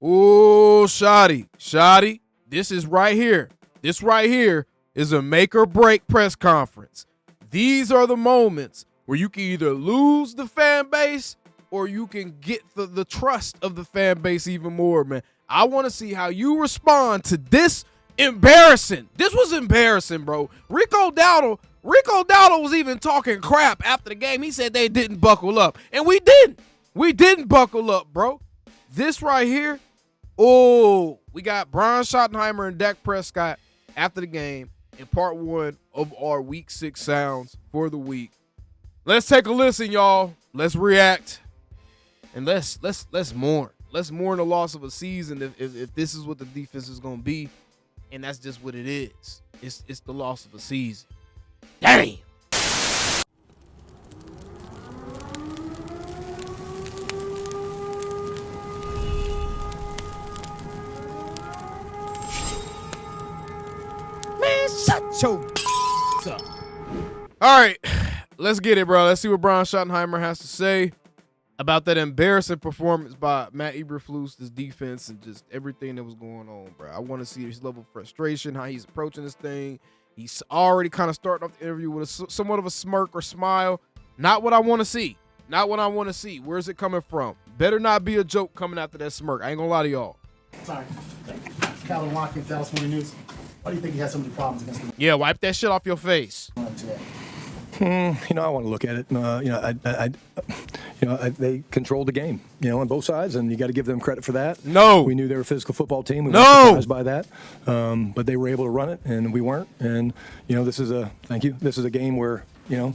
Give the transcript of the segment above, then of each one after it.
Ooh, Schotty, this is right here. This right here is a make or break press conference. These are the moments where you can either lose the fan base or you can get the trust of the fan base even more, man. I want to see how you respond to this embarrassing. This was embarrassing, bro. Rico Dowdle was even talking crap after the game. He said they didn't buckle up, and we didn't. We didn't buckle up, bro. This right here, oh, we got Brian Schottenheimer and Dak Prescott after the game in part 1 of our Week 6 sounds for the week. Let's take a listen, y'all. Let's react, and let's mourn. Let's mourn the loss of a season if this is what the defense is gonna be, and that's just what it is. It's the loss of a season. Damn. Man, shut your up. All right, let's get it, bro. Let's see what Brian Schottenheimer has to say about that embarrassing performance by Matt Eberflus, this defense, and just everything that was going on, bro. I want to see his level of frustration, how he's approaching this thing. He's already kind of starting off the interview with somewhat of a smirk or smile. Not what I want to see. Not what I want to see. Where's it coming from? Better not be a joke coming after that smirk. I ain't gonna lie to y'all. Sorry. Calvin Watkins, Dallas Morning News. Why do you think he has so many problems against the Yeah, wipe that shit off your face. today? I want to look at it. They controlled the game, on both sides, and you got to give them credit for that. No. We knew they were a physical football team. We No. weren't surprised by that, but they were able to run it, and we weren't. And this is a game where you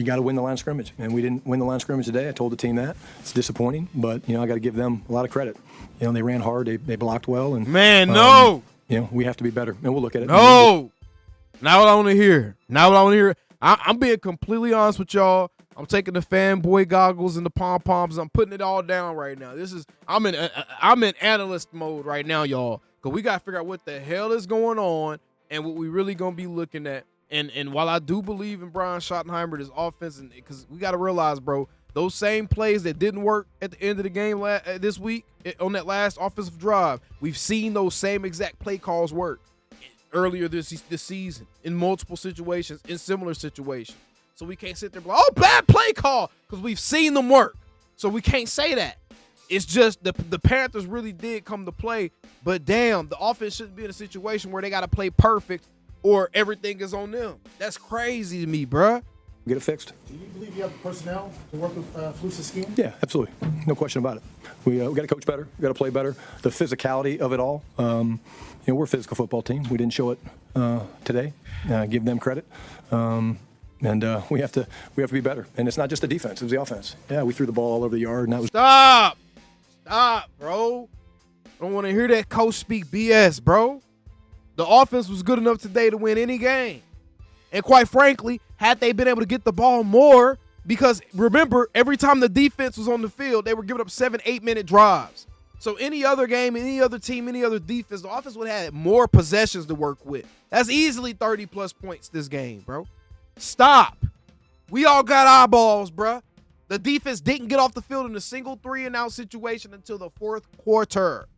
got to win the line of scrimmage, and we didn't win the line of scrimmage today. I told the team that it's disappointing, but I got to give them a lot of credit. They ran hard, they blocked well, and Man, no. We have to be better, and we'll look at it. No. Not what I want to hear. Not what I want to hear. I'm being completely honest with y'all. I'm taking the fanboy goggles and the pom-poms. I'm putting it all down right now. I'm in analyst mode right now, y'all, because we got to figure out what the hell is going on and what we really going to be looking at. And while I do believe in Brian Schottenheimer, this offense, because we got to realize, bro, those same plays that didn't work at the end of the game this week on that last offensive drive, we've seen those same exact play calls work earlier this season in multiple situations, in similar situations. So we can't sit there and be like, oh, bad play call, because we've seen them work. So we can't say that. It's just the Panthers really did come to play, but damn, the offense shouldn't be in a situation where they got to play perfect or everything is on them. That's crazy to me, bruh. Get it fixed. Do you believe you have the personnel to work with Flus's scheme? Yeah, absolutely. No question about it. We got to coach better. We got to play better. The physicality of it all. We're a physical football team. We didn't show it today. Give them credit. And we have to be better. And it's not just the defense; it was the offense. Yeah, we threw the ball all over the yard, and that was. Stop, bro. I don't want to hear that coach speak BS, bro. The offense was good enough today to win any game. And quite frankly, had they been able to get the ball more, because remember, every time the defense was on the field, they were giving up 7-8 minute drives. So any other game, any other team, any other defense, the offense would have had more possessions to work with. That's easily 30-plus points this game, bro. Stop. We all got eyeballs, bro. The defense didn't get off the field in a single 3-and-out situation until the fourth quarter.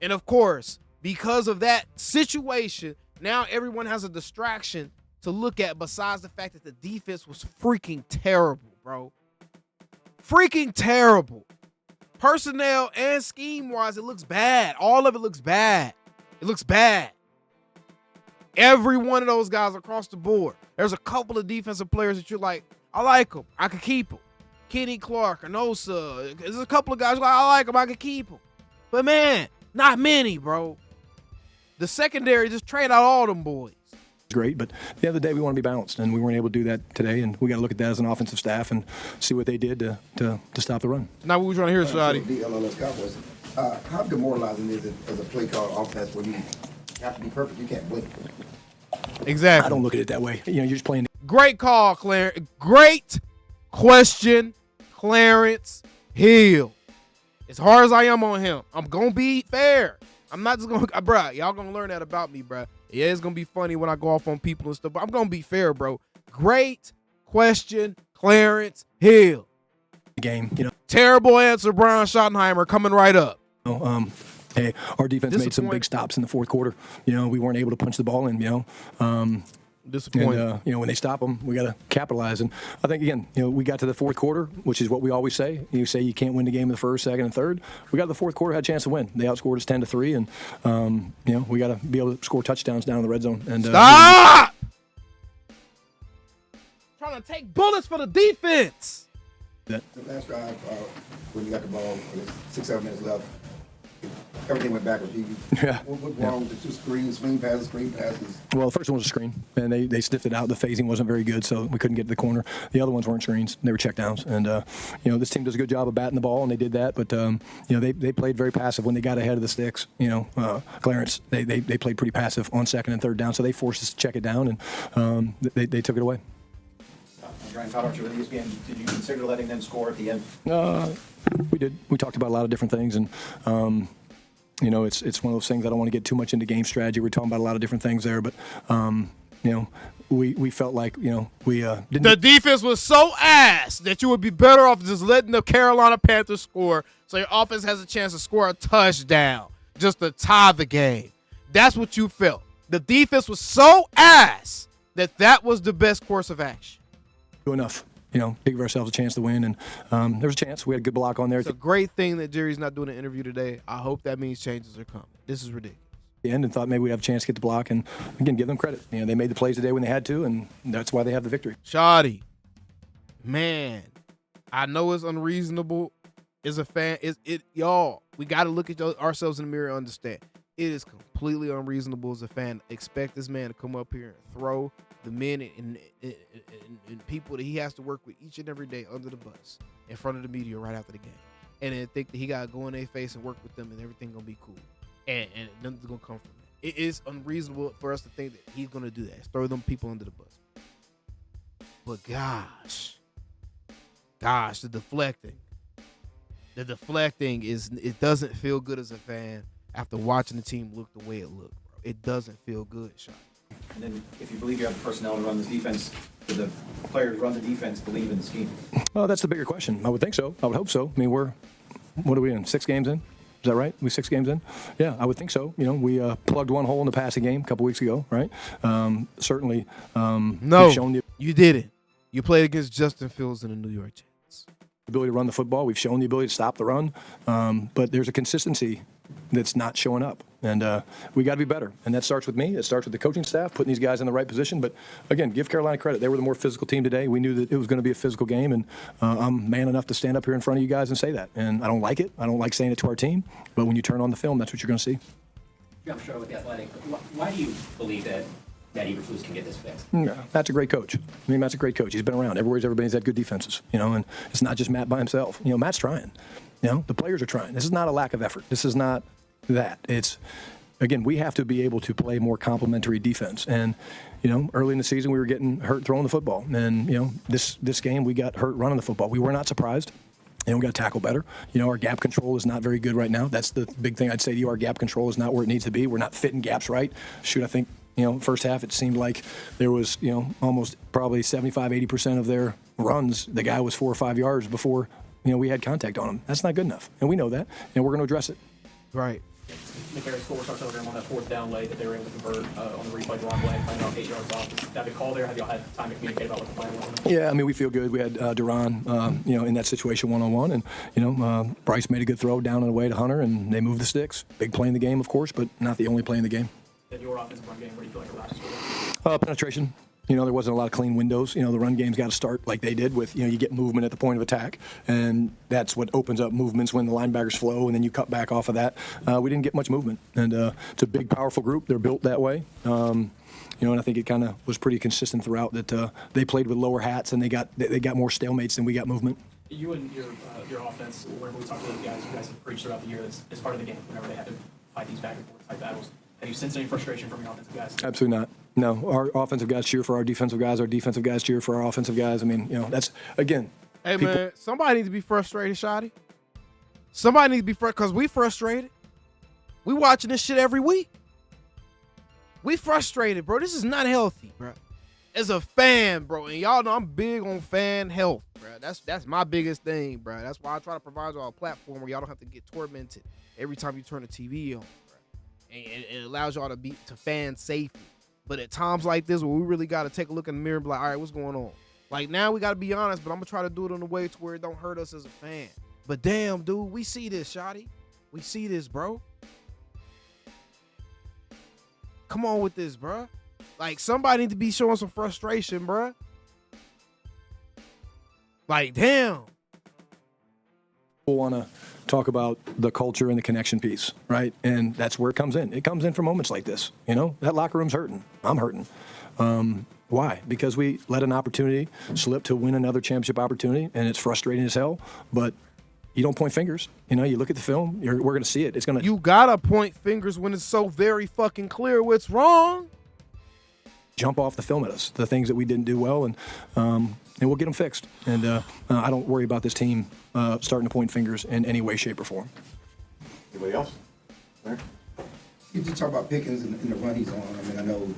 And, of course, because of that situation, now everyone has a distraction to look at besides the fact that the defense was freaking terrible, bro. Freaking terrible. Personnel and scheme-wise, it looks bad. All of it looks bad. It looks bad. Every one of those guys across the board. There's a couple of defensive players that you're like, I like them. I could keep them. Kenny Clark, Anosa. There's a couple of guys like, I like them. I could keep them. But, man, not many, bro. The secondary just trade out all them boys. Great, but the other day we want to be balanced, and we weren't able to do that today, and we got to look at that as an offensive staff and see what they did to stop the run. Not what we're trying to hear, Schotty. The LLS Cowboys. How demoralizing is it as a play call offense when you have to be perfect, you can't win? Exactly. I don't look at it that way. You're just playing. Great call, Clarence. Great question, Clarence Hill. As hard as I am on him, I'm going to be fair. I'm not just going to, bro, y'all going to learn that about me, bro. Yeah, it's going to be funny when I go off on people and stuff, but I'm going to be fair, bro. Great question, Clarence Hill. Game, Terrible answer, Brian Schottenheimer, coming right up. Hey, our defense made some big stops in the fourth quarter. We weren't able to punch the ball in. Disappointing. And when they stop them, we got to capitalize. And I think again, we got to the fourth quarter, which is what we always say. You say you can't win the game in the first, second, and third. We got to the fourth quarter, had a chance to win. They outscored us 10-3, and we got to be able to score touchdowns down in the red zone. And stop trying to take bullets for the defense. The last drive, when you got the ball, 6-7 minutes left, everything went backwards. What wrong with the two screen passes? Well, the first one was a screen, and they sniffed it out. The phasing wasn't very good, so we couldn't get to the corner. The other ones weren't screens; they were checkdowns. And this team does a good job of batting the ball, and they did that. But they played very passive when they got ahead of the sticks. Clarence, they played pretty passive on second and third down, so they forced us to check it down, and they took it away. Brian Fowler with ESPN, did you consider letting them score at the end? We did. We talked about a lot of different things, and it's one of those things I don't want to get too much into game strategy. We're talking about a lot of different things there, but we felt like we didn't. The defense was so ass that you would be better off just letting the Carolina Panthers score, so your offense has a chance to score a touchdown just to tie the game. That's what you felt. The defense was so ass that was the best course of action. Enough, to give ourselves a chance to win, and there was a chance. We had a good block on there. It's a great thing that Jerry's not doing an interview today. I hope that means changes are coming. This is ridiculous. The end, and thought maybe we'd have a chance to get the block, and again, give them credit. They made the plays today when they had to, and that's why they have the victory. Schotty, man, I know it's unreasonable as a fan. Y'all, we got to look at ourselves in the mirror and understand. It is completely unreasonable as a fan. Expect this man to come up here and throw the men and people that he has to work with each and every day under the bus in front of the media right after the game. And then think that he got to go in their face and work with them and everything going to be cool. And nothing's going to come from it. It is unreasonable for us to think that he's going to do that. Throw them people under the bus. But gosh, the deflecting it doesn't feel good as a fan after watching the team look the way it looked, bro. It doesn't feel good, Sean. And then if you believe you have the personnel to run this defense, do the players who run the defense believe in the scheme? Well, that's the bigger question. I would think so. I would hope so. I mean, what are we in, 6 games in? Is that right? We 6 games in? Yeah, I would think so. We plugged one hole in the passing game a couple weeks ago, right? Certainly. No, we've shown you didn't. You played against Justin Fields in the New York Jets. Ability to run the football. We've shown the ability to stop the run. But there's a consistency that's not showing up. And we got to be better. And that starts with me. It starts with the coaching staff, putting these guys in the right position. But, again, give Carolina credit. They were the more physical team today. We knew that it was going to be a physical game. And I'm man enough to stand up here in front of you guys and say that. And I don't like it. I don't like saying it to our team. But when you turn on the film, that's what you're going to see. Jump short with the Athletic. Why do you believe that Eberflus can get this fixed? Yeah, Matt's a great coach. Matt's a great coach. He's been around. Everywhere everybody's had good defenses, and it's not just Matt by himself. Matt's trying. The players are trying. This is not a lack of effort. This is not that. It's, again, we have to be able to play more complementary defense. And, early in the season we were getting hurt throwing the football. And, this game we got hurt running the football. We were not surprised. We got to tackle better. Our gap control is not very good right now. That's the big thing I'd say to you. Our gap control is not where it needs to be. We're not fitting gaps right. I think, first half it seemed like there was, almost probably 75-80% of their runs, the guy was 4 or 5 yards before, we had contact on him. That's not good enough. And we know that. And we're going to address it. Right. McCarry's forward starts over on that 4th down lay that they were able to convert on the replay the wrong way, playing about 8 yards off. Is that a call there? Have y'all had time to communicate about what the plan was? Yeah, we feel good. We had Duran, in that situation one-on-one. And, Bryce made a good throw down and away to Hunter, and they moved the sticks. Big play in the game, of course, but not the only play in the game. In your offensive run game, what do you feel like it lasts for? Penetration. There wasn't a lot of clean windows. The run game's got to start like they did with, you get movement at the point of attack. And that's what opens up movements when the linebackers flow, and then you cut back off of that. We didn't get much movement. And it's a big, powerful group. They're built that way. And I think it kind of was pretty consistent throughout that they played with lower hats, and they got more stalemates than we got movement. You and your offense, whenever we talk to those guys, you guys have preached throughout the year it's part of the game whenever they have to fight these back and forth type battles. Have you sensed any frustration from your offensive guys? Absolutely not. No, our offensive guys cheer for our defensive guys. Our defensive guys cheer for our offensive guys. That's, again. Hey, man, somebody needs to be frustrated, Schotty. Somebody needs to be frustrated because we frustrated. We watching this shit every week. We frustrated, bro. This is not healthy, bro. as a fan, bro, and y'all know I'm big on fan health, bro. That's my biggest thing, bro. That's why I try to provide y'all a platform where y'all don't have to get tormented every time you turn the TV on, bro. And it allows y'all to fan safely. But at times like this, where we really got to take a look in the mirror and be like, all right, what's going on? Like, now we got to be honest, but I'm going to try to do it in a way to where it don't hurt us as a fan. But damn, dude, we see this, Schotty. We see this, bro. Come on with this, bro. Like, somebody need to be showing some frustration, bro. Like, damn. People want to talk about the culture and the connection piece, right? And that's where it comes in. It comes in for moments like this. You know, that locker room's hurting. I'm hurting. Why? Because we let an opportunity slip to win another championship opportunity, and it's frustrating as hell. But you don't point fingers. You know, you look at the film. We're going to see it. It's going to. You gotta point fingers when it's so very fucking clear what's wrong. Jump off the film at us, the things that we didn't do well, and we'll get them fixed. And I don't worry about this team starting to point fingers in any way, shape, or form. Anybody else? You just talk about Pickens and the run he's on. I mean, I know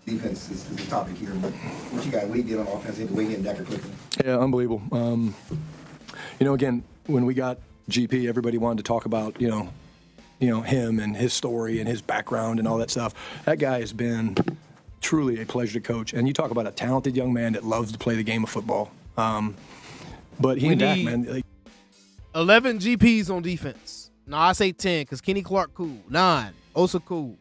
defense is the topic here, but what you did on offense, the way he and Dak clicking. Yeah, unbelievable. You know, again, when we got GP, everybody wanted to talk about, you know, him and his story and his background and all that stuff. That guy has been truly a pleasure to coach. And you talk about a talented young man that loves to play the game of football. But he and Dak, man. Like, 11 GPs on defense. No, I say 10 because Kenny Clark cool. 9. Osa cool.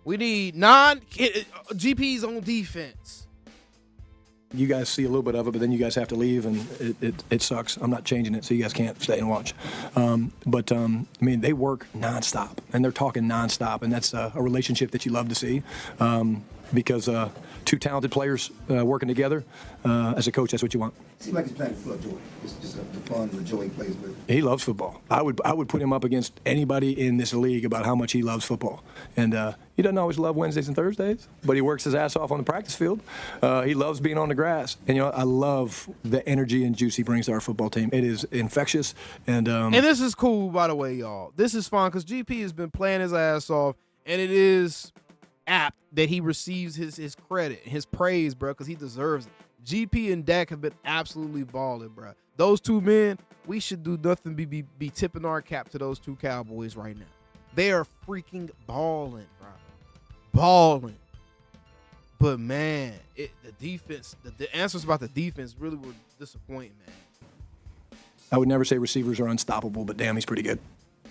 We need 9 GPs on defense. you guys see a little bit of it, but then you guys have to leave, and it sucks. I'm not changing it, so you guys can't stay and watch. But I mean, they work nonstop, and they're talking nonstop, and that's a relationship that you love to see. Because two talented players working together, as a coach, that's what you want. Seems like he's playing full of joy. It's just the fun, the joy he plays with. He loves football. I would put him up against anybody in this league about how much he loves football. And he doesn't always love Wednesdays and Thursdays, but he works his ass off on the practice field. He loves being on the grass. And, I love the energy and juice he brings to our football team. It is infectious. And this is cool, by the way, y'all. This is fun because GP has been playing his ass off, and it is apt that he receives his credit, his praise, bro, because he deserves it. GP and Dak have been absolutely balling, bro. Those two men, we should do nothing be tipping our cap to those two Cowboys right now. They are freaking balling, bro. Balling. But, man, the defense, the answers about the defense really were disappointing, man. I would never say receivers are unstoppable, but damn, he's pretty good.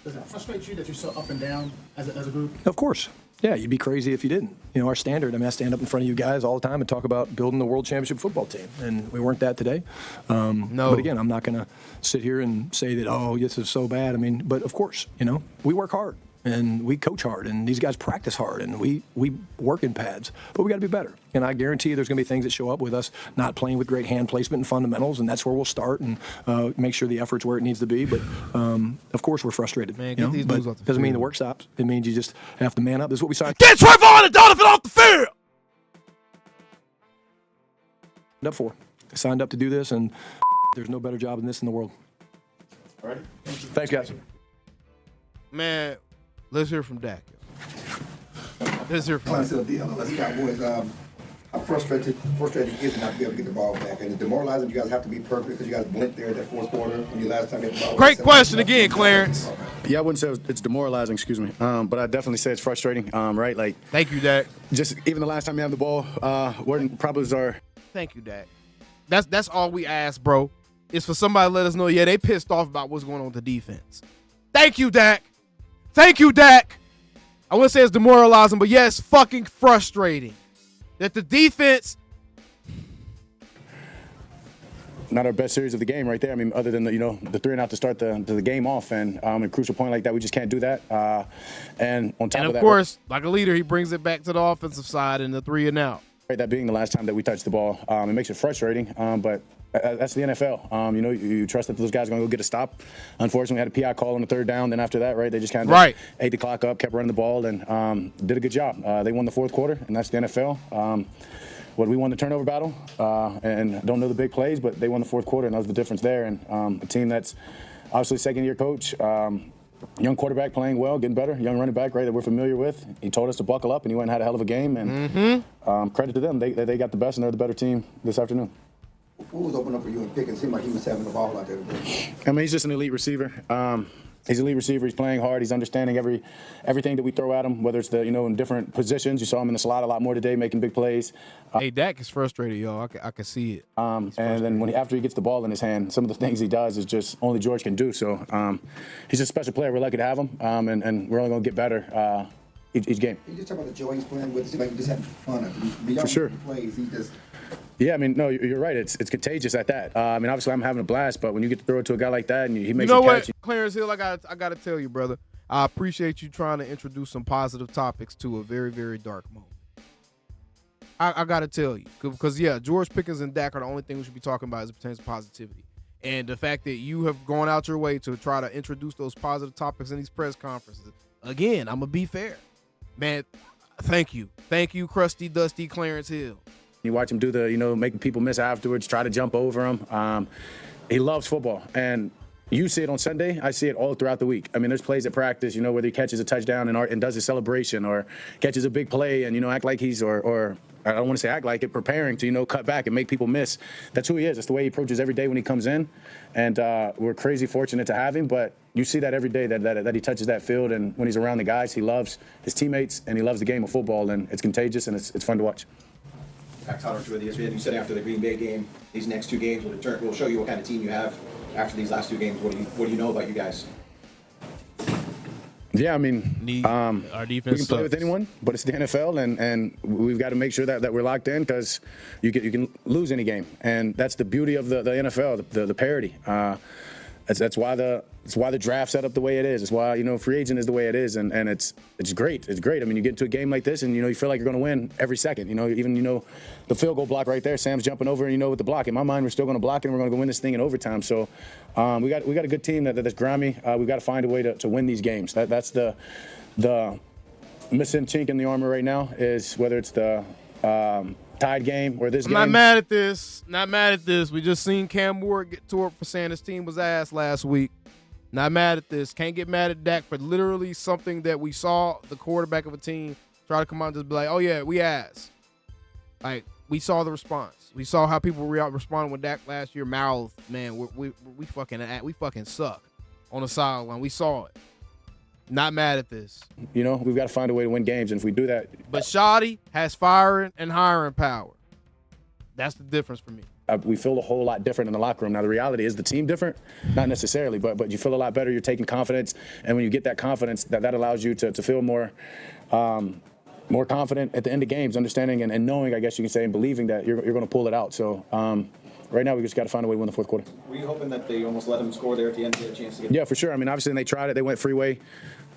Does that frustrate you that you're so up and down as a group? Of course. Yeah, you'd be crazy if you didn't. Our standard, I stand up in front of you guys all the time and talk about building the world championship football team, and we weren't that today. No. But again, I'm not going to sit here and say that, oh, this is so bad. But of course, we work hard, and we coach hard, and these guys practice hard, and we work in pads, but we got to be better. And I guarantee you there's going to be things that show up with us not playing with great hand placement and fundamentals, and that's where we'll start and make sure the effort's where it needs to be. But, of course, we're frustrated. Man, get these dudes off the doesn't mean field. the work stops. It means you just have to man up. This is what we signed Get Trevor and Donovan off the field! up for. I signed up to do this, and there's no better job than this in the world. All right? Thanks, guys. Man, let's hear from Dak. Let's hear from Let's Dak. Cowboys. How frustrated is it not to be able to get the ball back? And it's demoralizing. You guys have to be perfect because you guys blinked there at that fourth quarter when you last time you had the ball. Great question again, Clarence. Yeah, I wouldn't say it's demoralizing, excuse me. But I definitely say it's frustrating, right? Like, Thank you, Dak. just even the last time you had the ball, problems are. Thank you, Dak. That's all we ask, bro. Is for somebody to let us know, yeah, they pissed off about what's going on with the defense. Thank you, Dak. Thank you, Dak. I wouldn't say it's demoralizing, but yeah, it's fucking frustrating that the defense. Not our best series of the game right there. Other than the 3-and-out to start the game off, and a crucial point like that, we just can't do that. And on top And of of that, course, like a leader, he brings it back to the offensive side and the 3-and-out. right, that being the last time that we touched the ball, it makes it frustrating. But that's the NFL. You trust that those guys are going to go get a stop. Unfortunately, we had a PI call on the third down. Then after that, right, they just kind of ate the clock up, kept running the ball, and did a good job. They won the fourth quarter, and that's the NFL. We won the turnover battle, and don't know the big plays, but they won the fourth quarter, and that was the difference there. And a team that's obviously second-year coach, young quarterback playing well, getting better, young running back, right, that we're familiar with. He told us to buckle up, and he went and had a hell of a game. And credit to them. They got the best, and they're the better team this afternoon. What was open up for you and Pickens? Seemed like he was having the ball out there today. I mean, he's just an elite receiver. He's an elite receiver. He's playing hard. He's understanding everything that we throw at him, whether it's in different positions. You saw him in the slot a lot more today, making big plays. Hey, Dak is frustrated, y'all. I can see it. And then after he gets the ball in his hand, some of the things he does is just only George can do. So he's a special player. We're lucky to have him, and we're only going to get better each game. You just talk about the joy he's playing with. It seems like he's just having fun. For sure. Plays, he just. Yeah, I mean, no, you're right. It's contagious at that. I mean, obviously, I'm having a blast, but when you get to throw it to a guy like that and he makes you know a catch. What, Clarence Hill, I got to tell you, brother, I appreciate you trying to introduce some positive topics to a very, very dark moment. I got to tell you, because, yeah, George Pickens and Dak are the only thing we should be talking about as it pertains to positivity. And the fact that you have gone out your way to try to introduce those positive topics in these press conferences. Again, I'm going to be fair. Man, thank you. Thank you, crusty, dusty Clarence Hill. You watch him do making people miss afterwards, try to jump over him. He loves football. And you see it on Sunday. I see it all throughout the week. I mean, there's plays at practice, whether he catches a touchdown and does his celebration or catches a big play and, act like he's or I don't want to say act like it, preparing to, cut back and make people miss. That's who he is. That's the way he approaches every day when he comes in. And we're crazy fortunate to have him. But you see that every day that he touches that field. And when he's around the guys, he loves his teammates and he loves the game of football. And it's contagious and it's fun to watch. You said after the Green Bay game, these next two games will show you what kind of team you have after these last two games. What do you know about you guys? Yeah, I mean, our defense we can play with anyone, but it's the NFL, and we've got to make sure that we're locked in because you can lose any game, and that's the beauty of the NFL, the parity. That's why the draft set up the way it is. It's why free agent is the way it is, and it's great. It's great. I mean, you get into a game like this, and you feel like you're going to win every second. Even the field goal block right there. Sam's jumping over, and with the block. In my mind, we're still going to block it, and we're going to go win this thing in overtime. So we got a good team that's grimy. We've got to find a way to win these games. That's the missing chink in the armor right now is whether it's the tied game or this game. Not mad at this. We just seen Cam Ward get tore up for saying his team was ass last week. Not mad at this. Can't get mad at Dak for literally something that we saw the quarterback of a team try to come out and just be like, oh, yeah, we ass. Like, we saw the response. We saw how people responded with Dak last year. Mouth, man, we fucking suck on the sideline. We saw it. Not mad at this. We've got to find a way to win games, and if we do that. But Schotty has firing and hiring power. That's the difference for me. We feel a whole lot different in the locker room. Now, the reality is the team different? Not necessarily, but you feel a lot better. You're taking confidence, and when you get that confidence, that allows you to feel more confident at the end of games, understanding and knowing, I guess you can say, and believing that you're going to pull it out. So right now we just got to find a way to win the fourth quarter. Were you hoping that they almost let them score there at the end to get a chance to get? Yeah, for sure. I mean, obviously, they tried it. They went freeway.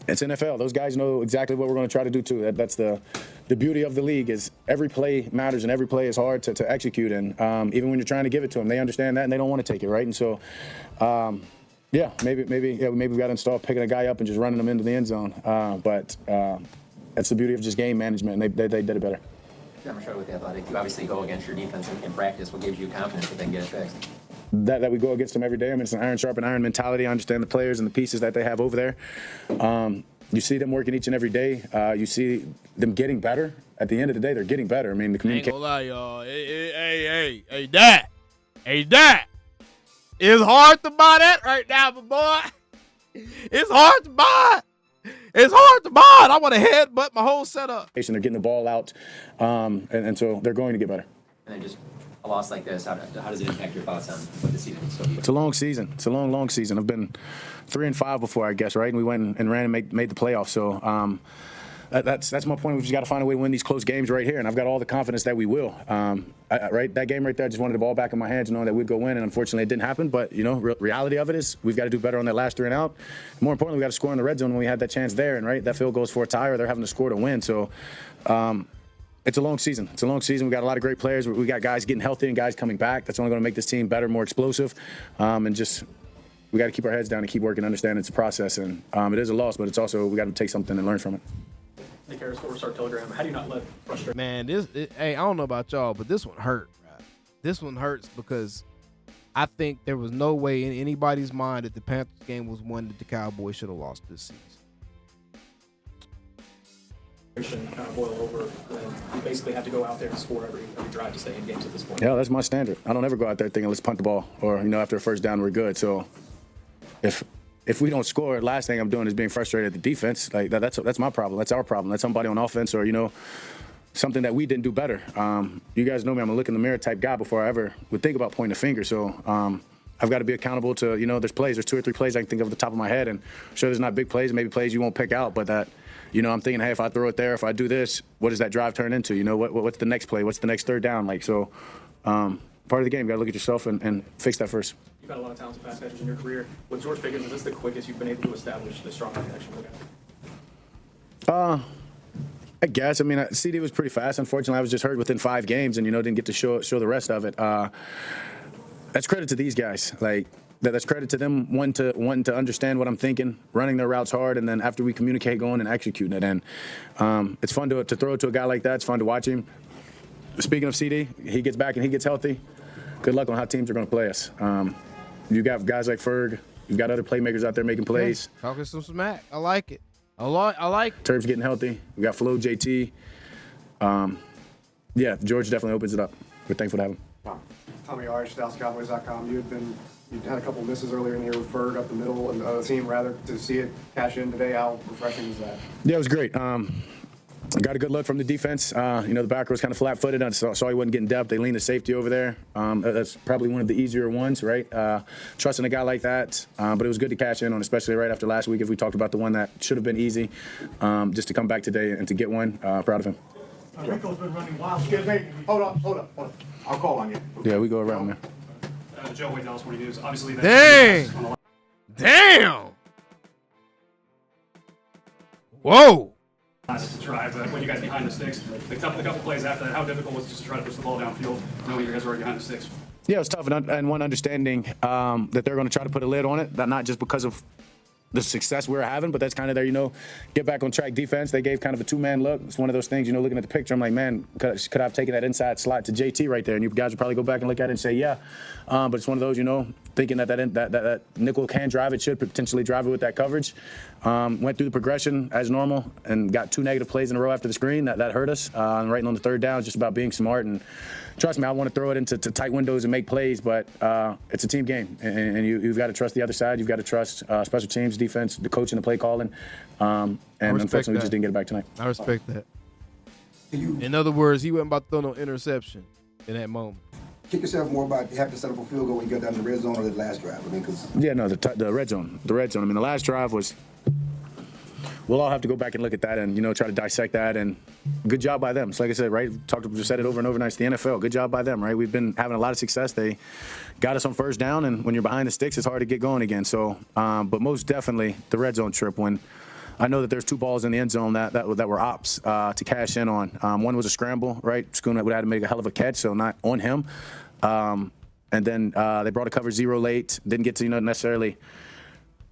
It's NFL. Those guys know exactly what we're going to try to do, too. That's the beauty of the league is every play matters and every play is hard to execute. And even when you're trying to give it to them, they understand that and they don't want to take it, right? And so, maybe we've got to install picking a guy up and just running them into the end zone. But that's the beauty of just game management, and they did it better. I'm sure with the Athletic, you obviously go against your defense in practice. What gives you confidence that they can get it fixed? That we go against them every day. I mean, it's an iron sharpen iron mentality. I understand the players and the pieces that they have over there. You see them working each and every day. You see them getting better. At the end of the day, they're getting better. I mean, the communication. Ain't gonna lie, y'all. Hey, Dak. It's hard to buy that right now, my boy. It's hard to buy. I want to headbutt my whole setup. They're getting the ball out, and so they're going to get better. And then just a loss like this, how does it impact your thoughts on what the season will still be? It's a long season. It's a long season. I've been 3-5 before, I guess, right? And we went and ran and made the playoffs. So that's my point. We've just got to find a way to win these close games right here, and I've got all the confidence that we will. Right, that game right there, I just wanted the ball back in my hands, knowing that we'd go win, and unfortunately it didn't happen. But reality of it is we've got to do better on that last 3 and out. More importantly, we got to score in the red zone when we had that chance there, and right, that field goes for a tie, or they're having to score to win. So. It's a long season. We got a lot of great players. We got guys getting healthy and guys coming back. That's only going to make this team better, more explosive, and just we got to keep our heads down and keep working, understand it's a process, and it is a loss, but it's also we got to take something and learn from it. Nick Harris, four-star Telegram. How do you not let frustration? Man, hey, I don't know about y'all, but this one hurt. Right? This one hurts because I think there was no way in anybody's mind that the Panthers game was one that the Cowboys should have lost this season. Kind of boil over, and you basically have to go out there and score every drive to stay in games at this point. Yeah, that's my standard. I don't ever go out there thinking let's punt the ball or after a first down we're good. So if we don't score, last thing I'm doing is being frustrated at the defense. Like that's my problem. That's our problem. That's somebody on offense or something that we didn't do better. You guys know me. I'm a look in the mirror type guy before I ever would think about pointing a finger. So I've got to be accountable to there's 2 or 3 plays I can think of at the top of my head, and sure there's not big plays, maybe plays you won't pick out, but that. I'm thinking, hey, if I throw it there, if I do this, what does that drive turn into? What's the next play? What's the next third down? Part of the game, you got to look at yourself and fix that first. You've had a lot of talented pass catchers in your career. With George Pickens, is this the quickest you've been able to establish the strong connection with the guy? I guess. I mean, CD was pretty fast. Unfortunately, I was just hurt within 5 games and, didn't get to show the rest of it. That's credit to these guys. That's credit to them wanting to understand what I'm thinking, running their routes hard, and then after we communicate, going and executing it. And it's fun to throw it to a guy like that. It's fun to watch him. Speaking of CD, he gets back and he gets healthy. Good luck on how teams are going to play us. You got guys like Ferg. You've got other playmakers out there making plays. Talking some smack. I like it. I like it. Terp's getting healthy. We got Flo, JT. Yeah, George definitely opens it up. We're thankful to have him. Tommy Arch, DallasCowboys.com. You had a couple of misses earlier in the year with Ferg up the middle and the team, rather, to see it cash in today. How refreshing is that? Yeah, it was great. I got a good look from the defense. The backer was kind of flat-footed. I saw he wasn't getting depth. They leaned the safety over there. That's probably one of the easier ones, right? Trusting a guy like that. But it was good to cash in on, especially right after last week. If we talked about the one that should have been easy, just to come back today and to get one, proud of him. Rico's been running wild. Excuse me. Hold up. I'll call on you. Yeah, we go around there. Joe Wade, Dallas Morning News. Obviously, Damn. Whoa. To drive, when you guys behind the sticks, the couple plays after that, how difficult was it just to try to push the ball downfield, knowing you guys were already behind the sticks? Yeah, it was tough, and one understanding that they're going to try to put a lid on it, that not just because of the success we were having, but that's kind of their, get back on track defense. They gave kind of a 2-man look. It's one of those things, looking at the picture, I'm like, man, could I have taken that inside slot to JT right there? And you guys would probably go back and look at it and say, yeah. But it's one of those, thinking that nickel can drive it, should potentially drive it with that coverage. Went through the progression as normal and got 2 negative plays in a row after the screen. That hurt us. And right on the third down, it's just about being smart. And trust me, I want to throw it into tight windows and make plays, but it's a team game. And you've got to trust the other side. You've got to trust special teams, defense, the coach, and the play calling. And unfortunately, we just didn't get it back tonight. I respect that. In other words, he wasn't about to throw no interception in that moment. Kick yourself more about having to set up a field goal when you got down to the red zone or the last drive. Yeah, no, the red zone. The red zone. I mean, the last drive was. We'll all have to go back and look at that and try to dissect that. And good job by them. So like I said, right, said it over and over. It's the NFL. Good job by them, right? We've been having a lot of success. They got us on first down, and when you're behind the sticks, it's hard to get going again. So, but most definitely the red zone trip when. I know that there's 2 balls in the end zone that were ops to cash in on. One was a scramble, right? Schoon would have to make a hell of a catch, so not on him. And then they brought a cover 0 late. Didn't get to necessarily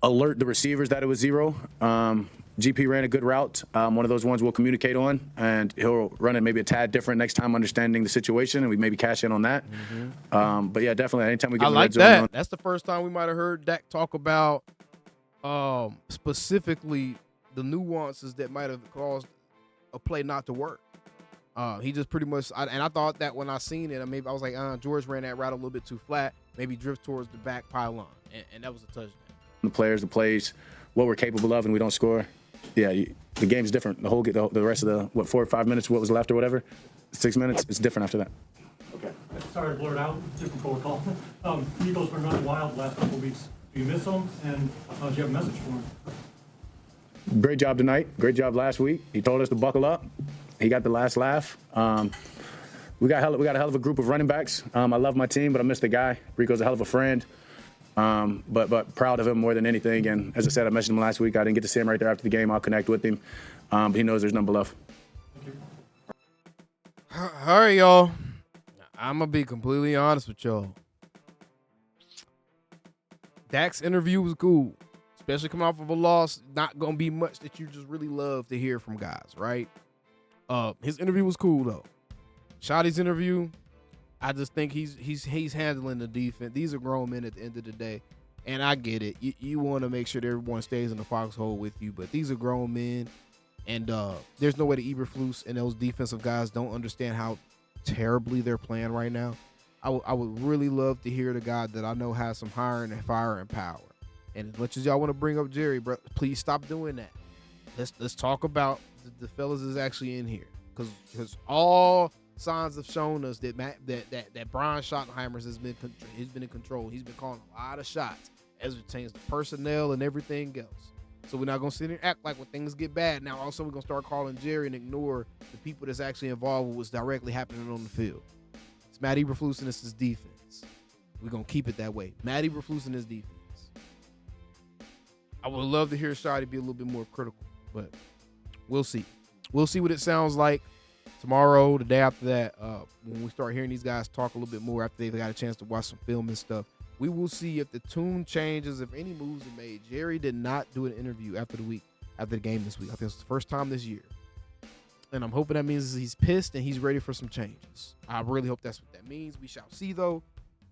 alert the receivers that it was 0. GP ran a good route. One of those ones we'll communicate on, and he'll run it maybe a tad different next time, understanding the situation, and we maybe cash in on that. Mm-hmm. But yeah, definitely. Anytime we get the red zone that. On, that's the first time we might have heard Dak talk about specifically the nuances that might have caused a play not to work. He just pretty much, and I thought that when I seen it, I was like, George ran that route a little bit too flat, maybe drift towards the back pylon, and that was a touchdown. The players, the plays, what we're capable of, and we don't score. Yeah, the game's different. The rest of the 4 or 5 minutes, what was left or whatever, 6 minutes, it's different after that. Okay. Sorry to blurt out, different protocol. Eagles been running wild the last couple of weeks. Do you miss them? And do you have a message for them? Great job tonight. Great job last week. He told us to buckle up. He got the last laugh. We got a hell of a group of running backs. I love my team, but I miss the guy. Rico's a hell of a friend. But proud of him more than anything. And as I said, I mentioned him last week. I didn't get to see him right there after the game. I'll connect with him. But he knows there's none but love. All right, y'all. I'm going to be completely honest with y'all. Dak's interview was cool. Especially coming off of a loss, not going to be much that you just really love to hear from guys, right? His interview was cool, though. Schotty's interview, I just think he's handling the defense. These are grown men at the end of the day, and I get it. You want to make sure that everyone stays in the foxhole with you, but these are grown men, and there's no way that Eberflus and those defensive guys don't understand how terribly they're playing right now. I would really love to hear the guy that I know has some hiring and firing power. And as much as y'all want to bring up Jerry, bro, please stop doing that. Let's talk about the fellas is actually in here, because all signs have shown us that Brian Schottenheimer has been in control. He's been calling a lot of shots as it pertains to personnel and everything else. So we're not gonna sit here and act like when things get bad, now all of a sudden we're gonna start calling Jerry and ignore the people that's actually involved with what's directly happening on the field. It's Matt Eberflus and it's his defense. We're gonna keep it that way. Matt Eberflus and his defense. I would love to hear Schotty be a little bit more critical, but we'll see. We'll see what it sounds like tomorrow, the day after that, when we start hearing these guys talk a little bit more after they've got a chance to watch some film and stuff. We will see if the tune changes, if any moves are made. Jerry did not do an interview after the game this week. I think it's the first time this year. And I'm hoping that means he's pissed and he's ready for some changes. I really hope that's what that means. We shall see, though.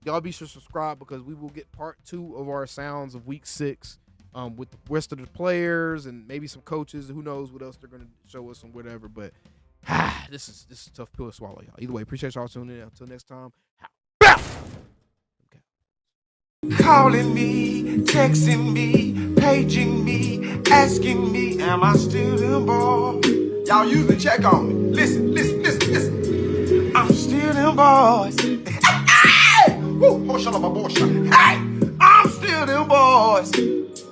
Y'all be sure to subscribe, because we will get part 2 of our sounds of week 6 with the rest of the players and maybe some coaches. Who knows what else they're going to show us and whatever. But this is a tough pill to swallow, y'all. Either way, appreciate y'all tuning in. Until next time, calling me, texting me, paging me, asking me, am I still them boys? Y'all usually check on me. Listen. I'm still them boys. Hey! Woo! Hey!